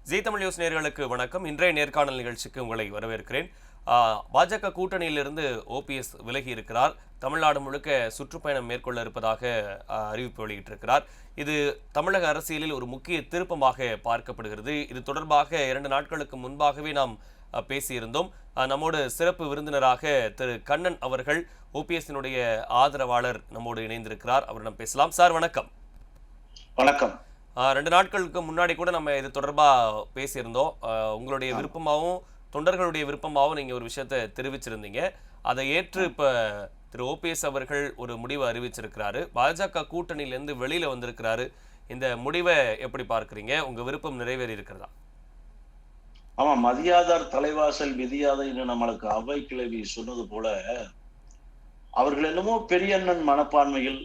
ஜீ Tamil news நேயர்களுக்கு வணக்கம். இன்றைய நேர்காணல் நிகழ்ச்சிக்கு உங்களை வரவேற்கிறேன். பாஜக கூட்டணியிலிருந்து ஓபிஎஸ் விலகி இருக்கிறார். தமிழ்நாடு முழுக்க சுற்றுப்பயணம் மேற்கொள்ள இருப்பதாக அறிவிப்பு வெளியிட்டிருக்கிறார். இது தமிழக அரசியலில் ஒரு முக்கிய திருப்பமாக பார்க்கப்படுகிறது. இது தொடர்பாக 2 நாட்களுக்கு முன்பாகவே நாம் பேசியிருந்தோம். நம்மோடு சிறப்பு விருந்தினராக திரு கண்ணன் அவர்கள், ஓபிஎஸ்னுடைய ஆதரவாளர், நம்மோடு இணைந்திருக்கிறார். அவரிடம் பேசலாம். சார் வணக்கம். வணக்கம். 2 நாட்களுக்கு முன்னாடி கூட நம்ம இது தொடர்பா பேசியிருந்தோம். உங்களுடைய விருப்பமாகவும் தொண்டர்களுடைய விருப்பமாகவும் நீங்க ஒரு விஷயத்தை தெரிவிச்சிருந்தீங்க. அதை ஏற்று இப்ப திரு ஓபிஎஸ் அவர்கள் ஒரு முடிவை அறிவிச்சிருக்கிறாரு. பாஜக கூட்டணியிலிருந்து வெளியில வந்திருக்கிறாரு. இந்த முடிவை எப்படி பார்க்குறீங்க? உங்க விருப்பம் நிறைவேறி இருக்கிறதா? ஆமா, மதியாதார் தலைவாசல் விதியாதைன்னு நம்மளுக்கு அவை கிழவி சொன்னது போல, அவர்கள் என்னமோ பெரியண்ணன் மனப்பான்மையில்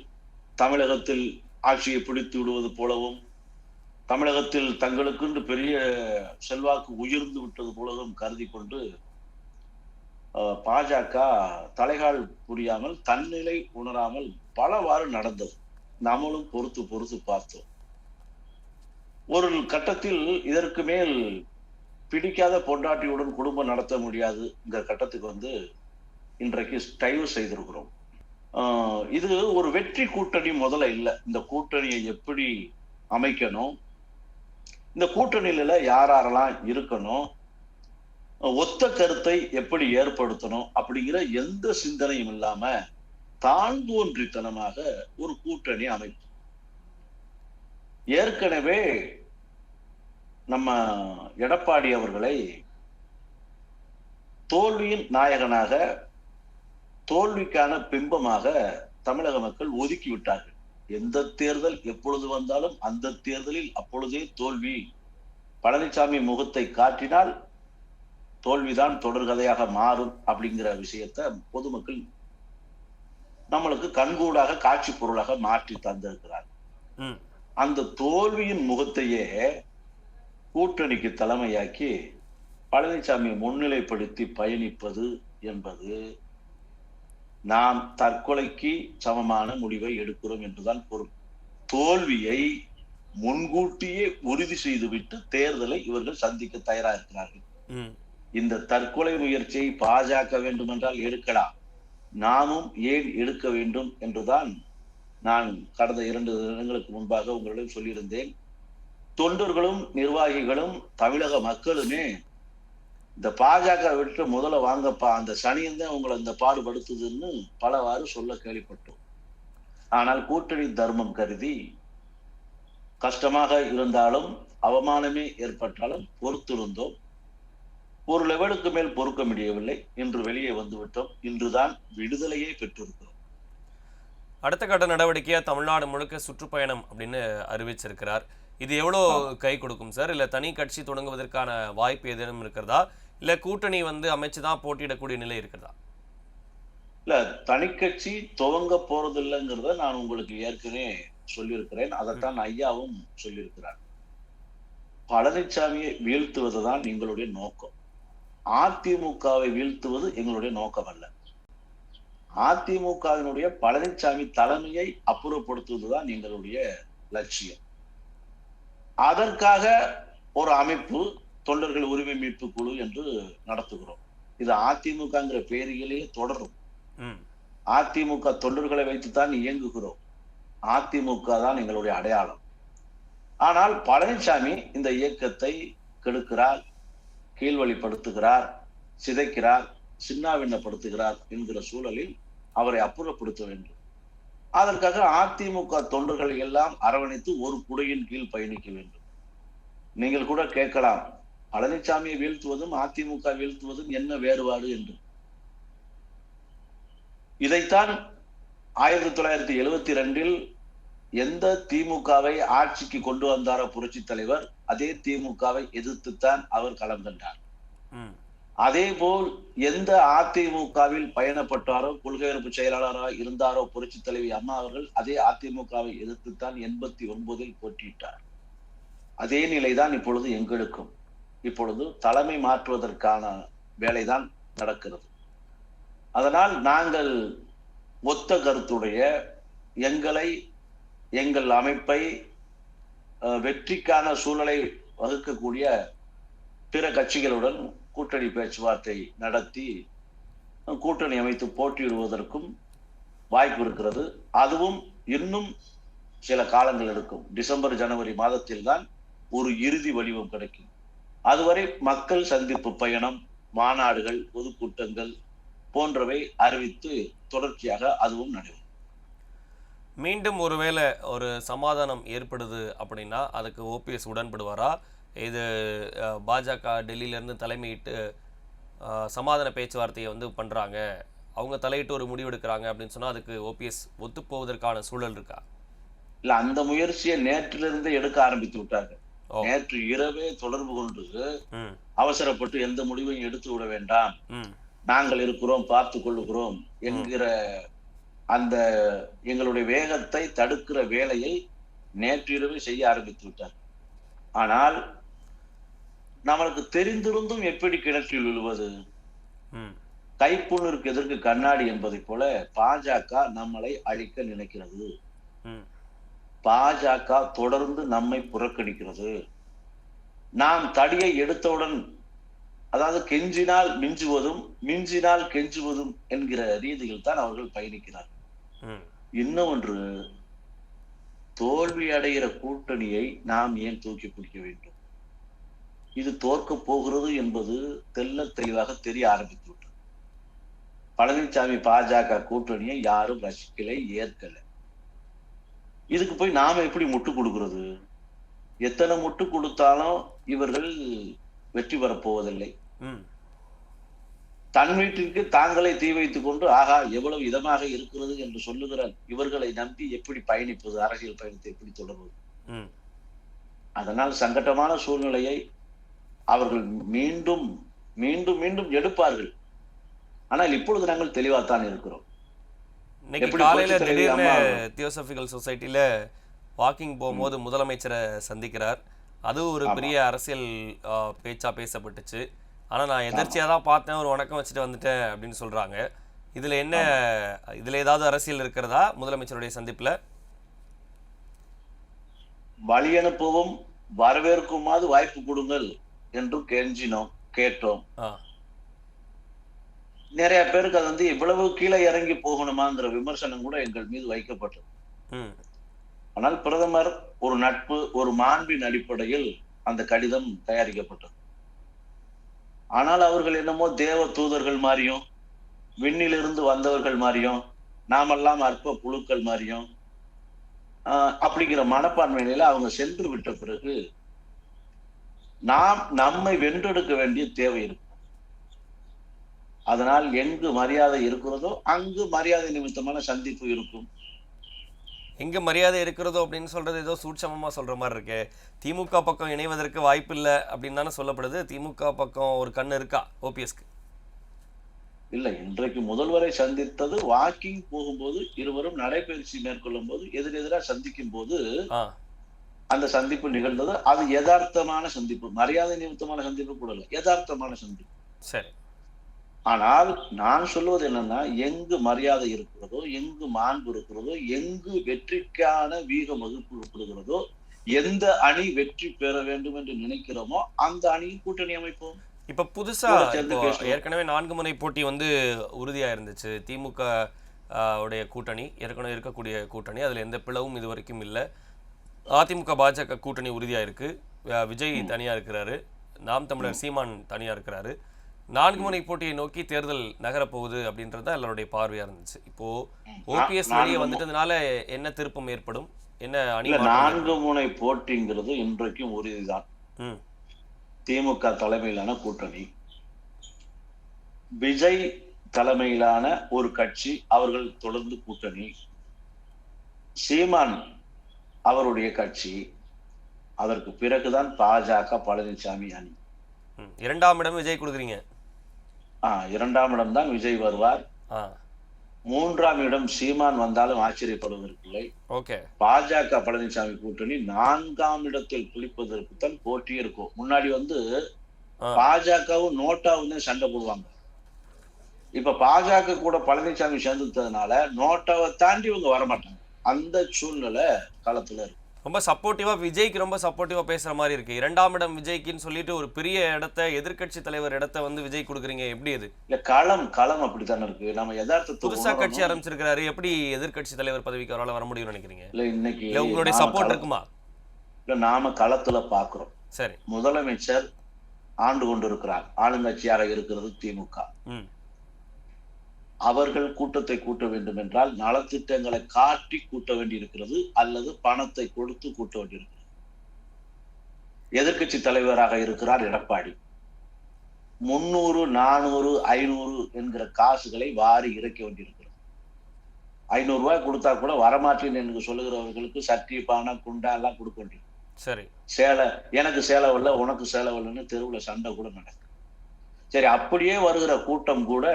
தமிழகத்தில் ஆட்சியை பிடித்து விடுவது போலவும், தமிழகத்தில் தங்களுக்கென்று பெரிய செல்வாக்கு உயர்ந்து விட்டது போலவும் கருதி கொண்டு பாஜக தலைகால் புரியாமல், தன்னிலை உணராமல் பலவாறு நடந்தது. நாமளும் பொறுத்து பொறுத்து பார்த்தோம். ஒரு கட்டத்தில் இதற்கு மேல் பிடிக்காத பொண்டாட்டியுடன் குடும்பம் நடத்த முடியாது கட்டத்துக்கு இன்றைக்கு டைவ் செய்திருக்கிறோம். இது ஒரு வெற்றி கூட்டணி முதல்ல இல்லை. இந்த கூட்டணியை எப்படி அமைக்கணும், இந்த கூட்டணியில யாரெல்லாம் இருக்கணும், ஒத்த கருத்தை எப்படி ஏற்படுத்தணும் அப்படிங்கிற எந்த சிந்தனையும் இல்லாம தான்தோன்றித்தனமாக ஒரு கூட்டணி அமைப்பு. ஏற்கனவே நம்ம எடப்பாடி அவர்களை தோல்வியின் நாயகனாக, தோல்விக்கான பிம்பமாக தமிழக மக்கள் ஒதுக்கி விட்டார்கள். எந்த தேர்தல் எப்பொழுது வந்தாலும் அந்த தேர்தலில் அப்பொழுதே தோல்வி. பழனிசாமி முகத்தை காட்டினால் தோல்விதான் தொடர்கதையாக மாறும் அப்படிங்கிற விஷயத்தை பொதுமக்கள் நம்மளுக்கு கண்கூடாக காட்சி பொருளாக மாற்றி தந்திருக்கிறார். அந்த தோல்வியின் முகத்தையே கூட்டணிக்கு தலைமையாக்கி பழனிசாமியை முன்னிலைப்படுத்தி பயணிப்பது என்பது நாம் தற்கொலைக்கு சமமான முடிவை எடுக்கிறோம் என்றுதான் பொருள். தோல்வியை முன்கூட்டியே உறுதி செய்துவிட்டு தேர்தலை இவர்கள் சந்திக்க தயாரா இருக்கிறார்கள். இந்த தற்கொலை முயற்சியை பாஜக வேண்டும் என்றால் எடுக்கலாம், நாமும் ஏன் எடுக்க வேண்டும் என்றுதான் நான் கடந்த 2 தினங்களுக்கு முன்பாக உங்களிடம் சொல்லியிருந்தேன். தொண்டர்களும் நிர்வாகிகளும் தமிழக மக்களுமே இந்த பாஜக விட்டு முதல்ல வாங்கப்பா, அந்த சனியன் உங்களை இந்த பாடுபடுத்துதுன்னு பலவாறு சொல்ல கேள்விப்பட்டோம். ஆனால் கூட்டணி தர்மம் கருதி கஷ்டமாக இருந்தாலும் அவமானமே ஏற்பட்டாலும் பொறுத்திருந்தோம். ஒரு லெவலுக்கு மேல் பொறுக்க முடியவில்லை. இன்று வெளியே வந்துவிட்டோம். இன்றுதான் விடுதலையே பெற்றிருக்கிறோம். அடுத்த கட்ட நடவடிக்கையா தமிழ்நாடு முழுக்க சுற்றுப்பயணம் அப்படின்னு அறிவிச்சிருக்கிறார். இது எவ்வளோ கை கொடுக்கும் சார்? இல்ல தனி கட்சி தொடங்குவதற்கான வாய்ப்பு ஏதேனும் இருக்கிறதா? இல்ல கூட்டணி அமைச்சுதான் போட்டியிடக்கூடிய நிலை இருக்கிறதா? இல்ல, தனி கட்சி துவங்க போறது இல்லைங்கிறத நான் உங்களுக்கு ஏற்கனவே சொல்லியிருக்கிறேன். அதைத்தான் ஐயாவும் சொல்லியிருக்கிறார். பழனிசாமியை வீழ்த்துவதுதான் எங்களுடைய நோக்கம். அதிமுகவை வீழ்த்துவது எங்களுடைய நோக்கம் அல்ல. அதிமுகவினுடைய பழனிசாமி தலைமையை அப்புறப்படுத்துவதுதான் எங்களுடைய லட்சியம். அதற்காக ஒரு அமைப்பு தொண்டர்கள் உரிமை மீட்பு குழு என்று நடத்துகிறோம். இது அதிமுகங்கிற பெயரிலேயே தொடரும். அதிமுக தொண்டர்களை வைத்துத்தான் இயங்குகிறோம். அதிமுக தான் எங்களுடைய அடையாளம். ஆனால் பழனிசாமி இந்த இயக்கத்தை கெடுக்கிறார், கீழ்வழிப்படுத்துகிறார், சிதைக்கிறார், சின்னாவின்னப்படுத்துகிறார் என்கிற சூழலில் அவரை அப்புறப்படுத்த வேண்டும். அதற்காக அதிமுக தொண்டர்களை எல்லாம் அரவணைத்து ஒரு குடையின் கீழ் பயணிக்க வேண்டும். நீங்கள் கூட கேட்கலாம், பழனிசாமியை வீழ்த்துவதும் அதிமுக வீழ்த்துவதும் என்ன வேறுபாடு என்று. இதைத்தான் 1972 எந்த திமுகவை ஆட்சிக்கு கொண்டு வந்தாரோ புரட்சி தலைவர், அதே திமுகவை எதிர்த்துத்தான் அவர் களம் கண்டார். அதே போல் எந்த அதிமுகவில் பயணப்பட்டாரோ, கொள்கையரப்பு செயலாளராக இருந்தாரோ புரட்சி தலைவி அம்மா அவர்கள், அதே அதிமுகவை எதிர்த்துத்தான் 89 போட்டியிட்டார். அதே நிலைதான் இப்பொழுது எங்களுக்கும். இப்பொழுது தலைமை மாற்றுவதற்கான வேலைதான் நடக்கிறது. அதனால் நாங்கள் ஒத்த கருத்துடைய எங்களை, எங்கள் அமைப்பை வெற்றிக்கான சூழலை வகுக்கக்கூடிய பிற கட்சிகளுடன் கூட்டணி பேச்சுவார்த்தை நடத்தி கூட்டணி அமைத்து போட்டியிடுவதற்கும் வாய்ப்பு இருக்கிறது. அதுவும் இன்னும் சில காலங்கள் இருக்கும். டிசம்பர் ஜனவரி மாதத்தில் தான் ஒரு இறுதி வடிவம் கிடைக்கும். அதுவரை மக்கள் சந்திப்பு பயணம், மாநாடுகள், பொதுக்கூட்டங்கள் போன்றவை அறிவித்து தொடர்ச்சியாக அதுவும் நடைபெறும். மீண்டும் ஒருவேளை ஒரு சமாதானம் ஏற்படுது அப்படின்னா அதுக்கு ஓபிஎஸ் உடன்படுவாரா? இது பாஜக டெல்லியிலேருந்து தலைமையிட்டு சமாதான பேச்சுவார்த்தையை வந்து பண்ணுறாங்க, அவங்க தலையிட்டு ஒரு முடிவு எடுக்கிறாங்க அப்படின்னு சொன்னால் அதுக்கு ஓபிஎஸ் ஒத்துப்போவதற்கான சூழல் இருக்கா? இல்ல, அந்த முயற்சியை நேற்றிலிருந்து எடுக்க ஆரம்பித்து விட்டார்கள். நேற்று இரவே தொடர்பு கொண்டு அவசரப்பட்டு எந்த முடிவையும் எடுத்து விட வேண்டாம், நாங்கள் இருக்கிறோம், பார்த்து கொள்ளுகிறோம் என்கிற அந்த எங்களுடைய வேகத்தை தடுக்கிற வேலையை நேற்று இரவு செய்ய ஆரம்பித்து விட்டார். ஆனால் நம்மளுக்கு தெரிந்திருந்தும் எப்படி கிணற்றில் விழுவது? கைப்புண்ணிற்கு எதற்கு கண்ணாடி என்பதை போல பாஜக நம்மளை அழிக்க நினைக்கிறது. பாஜக தொடர்ந்து நம்மை புறக்கணிக்கிறது. நாம் தடியை எடுத்தவுடன், அதாவது கெஞ்சினால் மிஞ்சுவதும் மிஞ்சினால் கெஞ்சுவதும் என்கிற ரீதியில் தான் அவர்கள் பயணிக்கிறார்கள். இன்னொன்று, தோல்வி அடைகிற கூட்டணியை நாம் ஏன் தூக்கி பிடிக்க வேண்டும்? இது தோற்க போகிறது என்பது தெல்ல தெளிவாக தெரிய ஆரம்பித்து விட்டது. பழனிசாமி பாஜக கூட்டணியை யாரும் ரசிக்கலை, ஏற்கல. இதுக்கு போய் நாம எப்படி முட்டு கொடுக்கிறது? எத்தனை முட்டு கொடுத்தாலும் இவர்கள் வெற்றி பெறப் போவதில்லை. தன் வீட்டிற்கு தாங்களே தீ வைத்துக் கொண்டு ஆகா எவ்வளவு இதமாக இருக்கிறது என்று சொல்லுகிற இவர்களை நம்பி எப்படி பயணிப்பது? அரசியல் பயணத்தை எப்படி தொடர்வது? அதனால் சங்கடமான சூழ்நிலையை அவர்கள் மீண்டும் மீண்டும் மீண்டும் எடுப்பார்கள். ஆனால் இப்பொழுது நாங்கள் தெளிவாத்தான் இருக்கிறோம். இன்னைக்கு காலையில திடீர்னு தியோசபிகல் சொசைட்டில வாக்கிங் போகும்போது முதலமைச்சரை சந்திக்கிறார். அது ஒரு பெரிய அரசியல் பேச்சா பேசப்பட்டுச்சு. ஆனா நான் எதிர்ச்சியா தான் பார்த்தேன், ஒரு வணக்கம் வச்சுட்டு வந்துட்டேன் அப்படின்னு சொல்றாங்க. இதுல என்ன, இதுல ஏதாவது அரசியல் இருக்கிறதா முதலமைச்சருடைய சந்திப்புல? வழி அனுப்பவும் வரவேற்குமாறு வாய்ப்பு கொடுங்கள் என்றும் கெஞ்சினோம், கேட்டோம். நிறைய பேருக்கு அது வந்து இவ்வளவு கீழே இறங்கி போகணுமாங்கிற விமர்சனம் கூட எங்கள் மீது வைக்கப்பட்டது. ஆனால் பிரதமர் ஒரு நட்பு, ஒரு மாண்பின் அடிப்படையில் அந்த கடிதம் தயாரிக்கப்பட்டது. ஆனால் அவர்கள் என்னமோ தேவ தூதர்கள் மாதிரியும், விண்ணிலிருந்து வந்தவர்கள் மாதிரியும், நாமெல்லாம் அற்ப புழுக்கள் மாதிரியும் அப்படிங்கிற மனப்பான்மையில அவங்க சென்று விட்ட பிறகு நாம் நம்மை வென்றெடுக்க வேண்டிய தேவை இருக்கு. அதனால் எங்கு மரியாதை இருக்கிறதோ அங்கு மரியாதை நிமித்தமான சந்திப்பு இருக்கும். எங்க மரியாதை இருக்கிறதோ அப்படின்னு சொல்றது ஏதோ சூட்சமமா சொல்ற மாதிரி இருக்கு. திமுக பக்கம் இணைவதற்கு வாய்ப்பு இல்லை அப்படின்னு தானே சொல்லப்படுது. திமுக பக்கம் ஒரு கண்ணு இருக்கா ஓபிஎஸ்க்கு? இல்ல, இன்றைக்கு முதல்வரை சந்தித்தது வாக்கிங் போகும்போது, இருவரும் நடைபயிற்சி மேற்கொள்ளும் போது, எதிரெதிராக சந்திக்கும் போது அந்த சந்திப்பு நிகழ்ந்தது. அது யதார்த்தமான சந்திப்பு, மரியாதை நிமித்தமான சந்திப்பு கூட இல்லை, யதார்த்தமான சந்திப்பு. சரி. ஆனால் நான் சொல்வது என்னன்னா, எங்கு மரியாதை இருக்கிறதோ, எங்கு மாண்பு இருக்கிறதோ, எங்கு வெற்றிக்கான வீகம் வகுக்கப்படுகிறதோ, எந்த அணி வெற்றி பெற வேண்டும் என்று நினைக்கிறோமோ அந்த அணியின் கூட்டணி அமைப்போம். இப்ப புதுசா ஏற்கனவே 4 முனை போட்டி வந்து உறுதியா இருந்துச்சு. திமுக உடைய கூட்டணி ஏற்கனவே இருக்கக்கூடிய கூட்டணி, அதுல எந்த பிளவும் இது வரைக்கும் இல்லை. அதிமுக பாஜக கூட்டணி உறுதியா இருக்கு. விஜய் தனியா இருக்கிறாரு, நாம் தமிழர் சீமான் தனியா இருக்கிறாரு. 4 முனை போட்டியை நோக்கி தேர்தல் நகரப்போகுது அப்படின்றத எல்லாருடைய பார்வையா இருந்துச்சு. இப்போ ஓபிஎஸ் வெளியே வந்துட்டதுனால என்ன திருப்பம் ஏற்படும்? என்ன அணி? 4 முனை போட்டிங்கிறது இன்றைக்கும் உறுதிதான். திமுக தலைமையிலான கூட்டணி, விஜய் தலைமையிலான ஒரு கட்சி, அவர்கள் தொடர்ந்து கூட்டணி, சீமான் அவருடைய கட்சி, அதற்கு பிறகுதான் பாஜக பழனிசாமி அணி. 2ஆம் இடம் விஜய் கொடுக்குறீங்க? 2ஆம் இடம் தான் விஜய் வருவார். 3ஆம் இடம் சீமான் வந்தாலும் ஆச்சரியப்படுவதற்கில்லை. பாஜக பழனிசாமி கூட்டணி 4ஆம் இடத்தில் பிடிப்பதற்கு தான் போட்டி இருக்கும். முன்னாடி வந்து பாஜகவும் நோட்டாவும் தான் சண்டை போடுவாங்க. இப்ப பாஜக கூட பழனிசாமி சேர்ந்துட்டதுனால நோட்டாவை தாண்டி இவங்க வரமாட்டாங்க. அந்த சூழ்நிலை காலத்துல இருக்கு. ரொம்ப சப்போர்ட்டிவா விஜய்க்கு ரொம்ப சப்போர்ட்டிவா பேசுற மாதிரி இருக்கு. 2ஆம் இடம் விஜய்க்குன்னு சொல்லிட்டு ஒரு பெரிய இடத்த எதிர்க்கட்சி தலைவர் இடத்த வந்து விஜய் கொடுக்குறீங்க. எப்படி அது? இல்ல களம் களம் அப்படித்தானே இருக்கு. நம்ம யதார்த்தத்தை புதுசா கட்சி உணரணும். ஆரம்பிச்சிருக்காரு. எப்படி எதிர்க்கட்சி தலைவர் பதவிக்கு அவரால வர முடியும்னு நினைக்கிறீங்க? இல்ல இன்னைக்கு இல்ல உங்களுடைய நாம சப்போர்ட் இருக்குமா? இல்ல நாம களத்துல பாக்குறோம். சரி. முதலமைச்சர் ஆண்டு கொண்டிருக்கிறார். ஆளுங்கட்சியாக இருக்கிறது திமுக. ம். அவர்கள் கூட்டத்தை கூட்ட வேண்டும் என்றால் நலத்திட்டங்களை காட்டி கூட்ட வேண்டியிருக்கிறது அல்லது பணத்தை கொடுத்து கூட்ட வேண்டியிருக்கிறது. எதிர்க்கட்சி தலைவராக இருக்கிறார் எடப்பாடி. 300, 400, 500 என்கிற காசுகளை வாரி இறக்க வேண்டியிருக்கிறது. 500 ரூபாய் கொடுத்தா கூட வரமாட்டேன் என்று சொல்லுகிறவர்களுக்கு சட்டி பானை குண்டா எல்லாம் கொடுக்க வேண்டியது. சரி. சேலை எனக்கு சேலை வரல உனக்கு சேலை வரலன்னு தெருவுல சண்டை கூட நடக்கும். சரி, அப்படியே வருகிற கூட்டம் கூட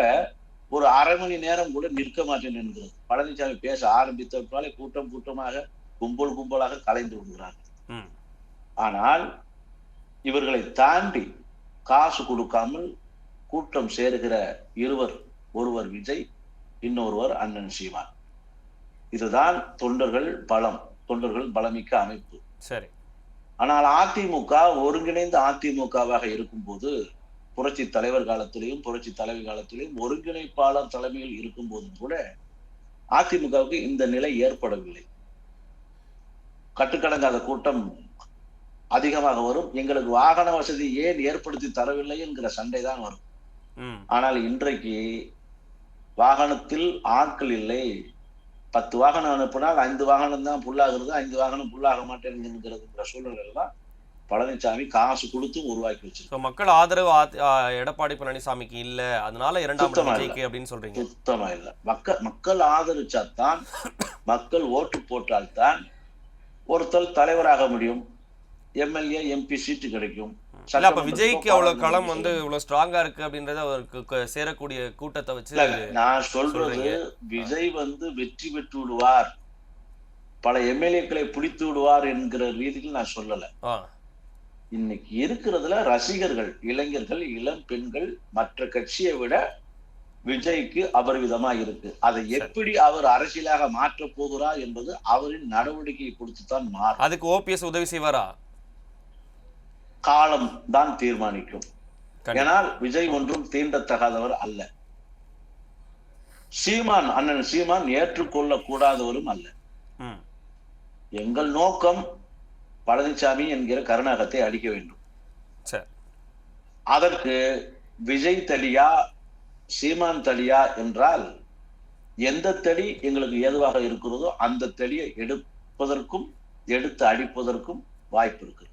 ஒரு அரை மணி நேரம் கூட நிற்க மாட்டேன் என்கிறது. பழனிசாமி பேச ஆரம்பித்தாலே கூட்டம் கூட்டமாக கும்பல் கும்பலாக கலைந்து விடுகிறார்கள். ம். ஆனால் இவர்களை தாண்டி காசு கொடுக்காமல் கூட்டம் சேருகிற இருவர், ஒருவர் விஜய், இன்னொருவர் அண்ணன் சீமான். இதுதான் தொண்டர்கள் பலம், தொண்டர்கள் பலமிக்க அமைப்பு. சரி. ஆனால் அதிமுக ஒருங்கிணைந்த அதிமுகவாக இருக்கும்போது, புரட்சி தலைவர் காலத்திலையும் புரட்சி தலைவி காலத்திலையும் ஒருங்கிணைப்பாளர் தலைமையில் இருக்கும் போதும் கூட அதிமுகவுக்கு இந்த நிலை ஏற்படவில்லை. கட்டுக்கடங்காத கூட்டம் அதிகமாக வரும். எங்களுக்கு வாகன வசதி ஏன் ஏற்படுத்தி தரவில்லை என்கிற சண்டை தான் வரும். ஆனால் இன்றைக்கு வாகனத்தில் ஆட்கள் இல்லை. 10 வாகனம் அனுப்பினால் 5 வாகனம் தான் புல்லாகிறது, 5 வாகனம் புல்லாக மாட்டேங்கிறதுங்கிற சூழ்நிலை தான் பழனிசாமி காசு கொடுத்து உருவாக்கி வச்சிருக்காங்க. மக்கள் ஆதரவு எடப்பாடி பழனிசாமிக்கு இல்ல, அதனால 2ஆம் இடம் விஜய்க்கு அப்படின்னு சொல்றீங்க? சுத்தமா இல்ல. மக்கள் ஆதரிச்சாத்தான், மக்கள் ஓட்டு போட்டால்தான் ஒருத்தர் தலைவராக முடியும், எம்எல்ஏ எம்பி சீட்டு கிடைக்கும். அப்ப விஜய்க்கு அவ்வளவு களம் வந்து இவ்வளவு ஸ்ட்ராங்கா இருக்கு அப்படின்றத அவருக்கு சேரக்கூடிய கூட்டத்தை வச்சு நான் சொல்றது, விஜய் வந்து வெற்றி பெற்று விடுவார், பல எம்எல்ஏக்களை பிடித்து விடுவார் என்கிற ரீதியில் நான் சொல்லல. இன்னைக்கு இருக்கிறதுல ரசிகர்கள், இளைஞர்கள், இளம் பெண்கள் மற்ற கட்சியை விட விஜய்க்கு அபரிவிதமா இருக்கு. அதை எப்படி அவர் அரசியலாக மாற்ற போகிறார் என்பது அவரின் நடவடிக்கையை பொறுத்துதான் மாறும். அதுக்கு ஓபிஎஸ் உதவி செய்வாரா? காலம் தான் தீர்மானிக்கும். ஏனால் விஜய் ஒன்றும் தீண்டத்தகாதவர் அல்ல. சீமான், அண்ணன் சீமான் ஏற்றுக்கொள்ள கூடாதவரும் அல்ல. எங்கள் நோக்கம் பழனிசாமி என்கிற கருணாகத்தை அடிக்க வேண்டும். அதற்கு விஜய் தடியா சீமான் தடியா என்றால் எந்த தடி எங்களுக்கு ஏதுவாக இருக்கிறதோ அந்த தடியை எடுப்பதற்கும் எடுத்து அடிப்பதற்கும் வாய்ப்பு இருக்கு.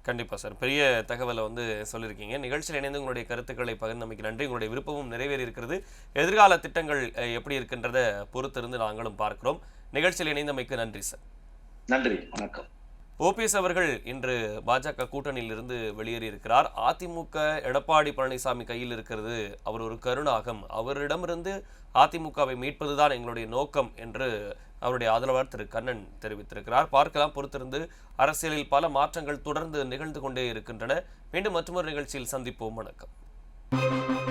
கண்டிப்பா சார், பெரிய தகவலை வந்து சொல்லியிருக்கீங்க. நிகழ்ச்சியில் இணைந்து உங்களுடைய கருத்துக்களை பகிர்ந்தமைக்கு நன்றி. உங்களுடைய விருப்பமும் நிறைவேறி இருக்கிறது. எதிர்கால திட்டங்கள் எப்படி இருக்கின்றத பொறுத்திருந்து நாங்களும் பார்க்கிறோம். நிகழ்ச்சியில் இணைந்தமைக்கு நன்றி சார். நன்றி, வணக்கம். ஓபிஎஸ் அவர்கள் இன்று பாஜக கூட்டணியில் இருந்து வெளியேறி இருக்கிறார். அதிமுக எடப்பாடி பழனிசாமி கையில் இருக்கிறது, அவர் ஒரு கருணாகம், அவரிடமிருந்து அதிமுகவை மீட்பதுதான் எங்களுடைய நோக்கம் என்று அவருடைய ஆதரவாளர் திரு கண்ணன் தெரிவித்திருக்கிறார். பார்க்கலாம், பொறுத்திருந்து. அரசியலில் பல மாற்றங்கள் தொடர்ந்து நிகழ்ந்து கொண்டே இருக்கின்றன. மீண்டும் மற்றொரு நிகழ்ச்சியில் சந்திப்போம். வணக்கம்.